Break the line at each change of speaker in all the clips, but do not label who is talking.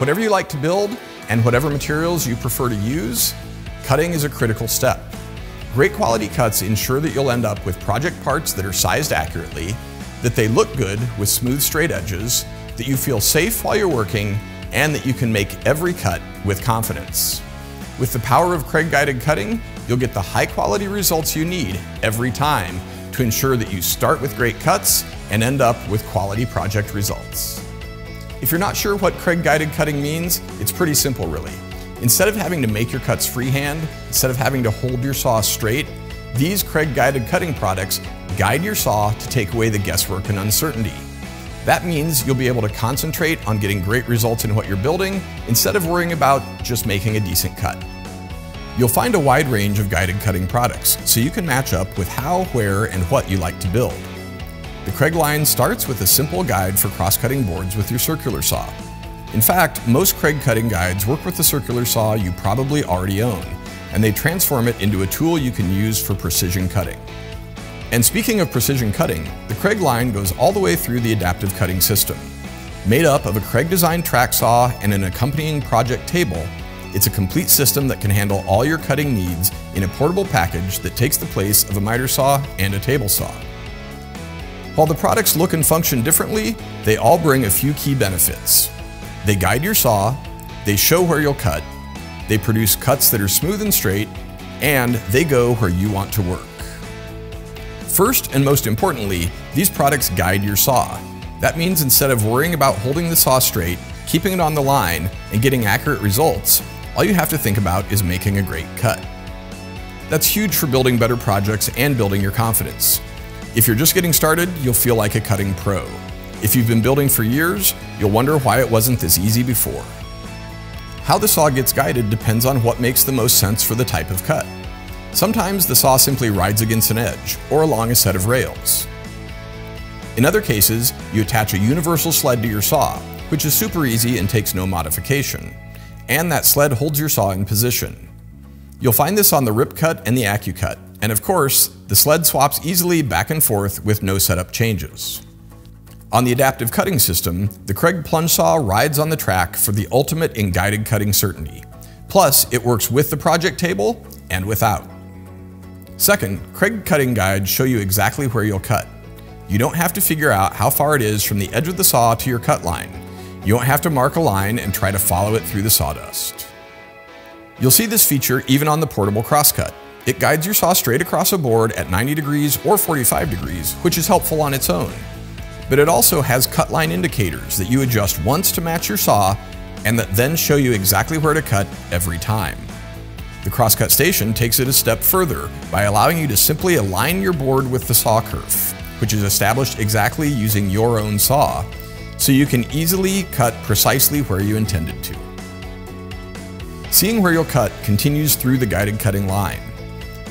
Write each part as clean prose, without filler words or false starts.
Whatever you like to build and whatever materials you prefer to use, cutting is a critical step. Great quality cuts ensure that you'll end up with project parts that are sized accurately, that they look good with smooth straight edges, that you feel safe while you're working, and that you can make every cut with confidence. With the power of Kreg Guided Cutting, you'll get the high quality results you need every time to ensure that you start with great cuts and end up with quality project results. If you're not sure what Kreg Guided Cutting means, it's pretty simple really. Instead of having to make your cuts freehand, instead of having to hold your saw straight, these Kreg Guided Cutting products guide your saw to take away the guesswork and uncertainty. That means you'll be able to concentrate on getting great results in what you're building instead of worrying about just making a decent cut. You'll find a wide range of guided cutting products, so you can match up with how, where, and what you like to build. The Kreg line starts with a simple guide for cross-cutting boards with your circular saw. In fact, most Kreg cutting guides work with the circular saw you probably already own, and they transform it into a tool you can use for precision cutting. And speaking of precision cutting, the Kreg line goes all the way through the adaptive cutting system. Made up of a Kreg designed track saw and an accompanying project table, it's a complete system that can handle all your cutting needs in a portable package that takes the place of a miter saw and a table saw. While the products look and function differently, they all bring a few key benefits. They guide your saw, they show where you'll cut, they produce cuts that are smooth and straight, and they go where you want to work. First and most importantly, these products guide your saw. That means instead of worrying about holding the saw straight, keeping it on the line, and getting accurate results, all you have to think about is making a great cut. That's huge for building better projects and building your confidence. If you're just getting started, you'll feel like a cutting pro. If you've been building for years, you'll wonder why it wasn't this easy before. How the saw gets guided depends on what makes the most sense for the type of cut. Sometimes the saw simply rides against an edge or along a set of rails. In other cases, you attach a universal sled to your saw, which is super easy and takes no modification. And that sled holds your saw in position. You'll find this on the Rip Cut and the accu-cut. And of course, the sled swaps easily back and forth with no setup changes. On the adaptive cutting system, the Kreg plunge saw rides on the track for the ultimate in guided cutting certainty. Plus, it works with the project table and without. Second, Kreg cutting guides show you exactly where you'll cut. You don't have to figure out how far it is from the edge of the saw to your cut line. You won't have to mark a line and try to follow it through the sawdust. You'll see this feature even on the portable Crosscut. It guides your saw straight across a board at 90 degrees or 45 degrees, which is helpful on its own. But it also has cut line indicators that you adjust once to match your saw and that then show you exactly where to cut every time. The Crosscut station takes it a step further by allowing you to simply align your board with the saw curve, which is established exactly using your own saw, so you can easily cut precisely where you intended to. Seeing where you'll cut continues through the guided cutting line.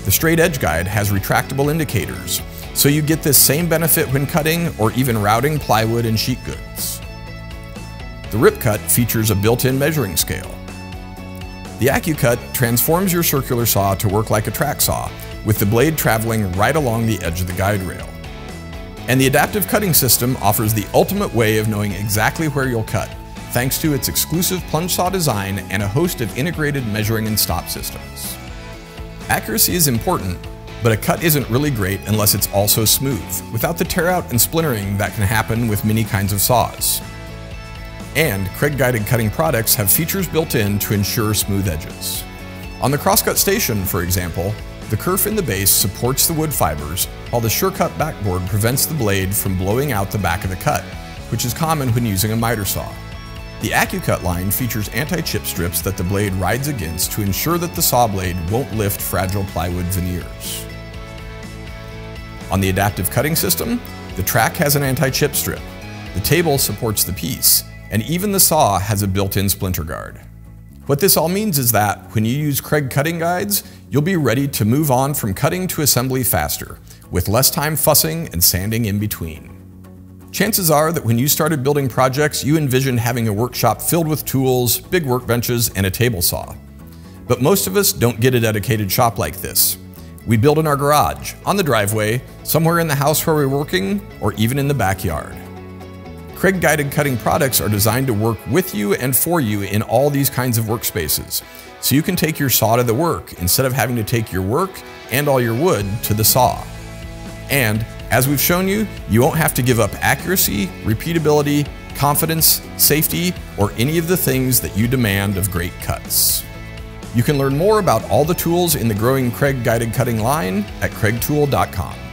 The straight edge guide has retractable indicators, so you get this same benefit when cutting or even routing plywood and sheet goods. The Rip Cut features a built-in measuring scale. The accu-cut transforms your circular saw to work like a track saw, with the blade traveling right along the edge of the guide rail. And the adaptive cutting system offers the ultimate way of knowing exactly where you'll cut, thanks to its exclusive plunge saw design and a host of integrated measuring and stop systems. Accuracy is important, but a cut isn't really great unless it's also smooth, without the tear out and splintering that can happen with many kinds of saws. And Kreg Guided Cutting products have features built in to ensure smooth edges. On the Crosscut station, for example, the kerf in the base supports the wood fibers, while the SureCut backboard prevents the blade from blowing out the back of the cut, which is common when using a miter saw. The accu-cut line features anti-chip strips that the blade rides against to ensure that the saw blade won't lift fragile plywood veneers. On the adaptive cutting system, the track has an anti-chip strip, the table supports the piece, and even the saw has a built-in splinter guard. What this all means is that when you use Kreg cutting guides, you'll be ready to move on from cutting to assembly faster, with less time fussing and sanding in between. Chances are that when you started building projects, you envisioned having a workshop filled with tools, big workbenches, and a table saw. But most of us don't get a dedicated shop like this. We build in our garage, on the driveway, somewhere in the house where we're working, or even in the backyard. Kreg Guided Cutting products are designed to work with you and for you in all these kinds of workspaces, so you can take your saw to the work instead of having to take your work and all your wood to the saw. And as we've shown you, you won't have to give up accuracy, repeatability, confidence, safety, or any of the things that you demand of great cuts. You can learn more about all the tools in the growing Kreg Guided Cutting line at kregtool.com.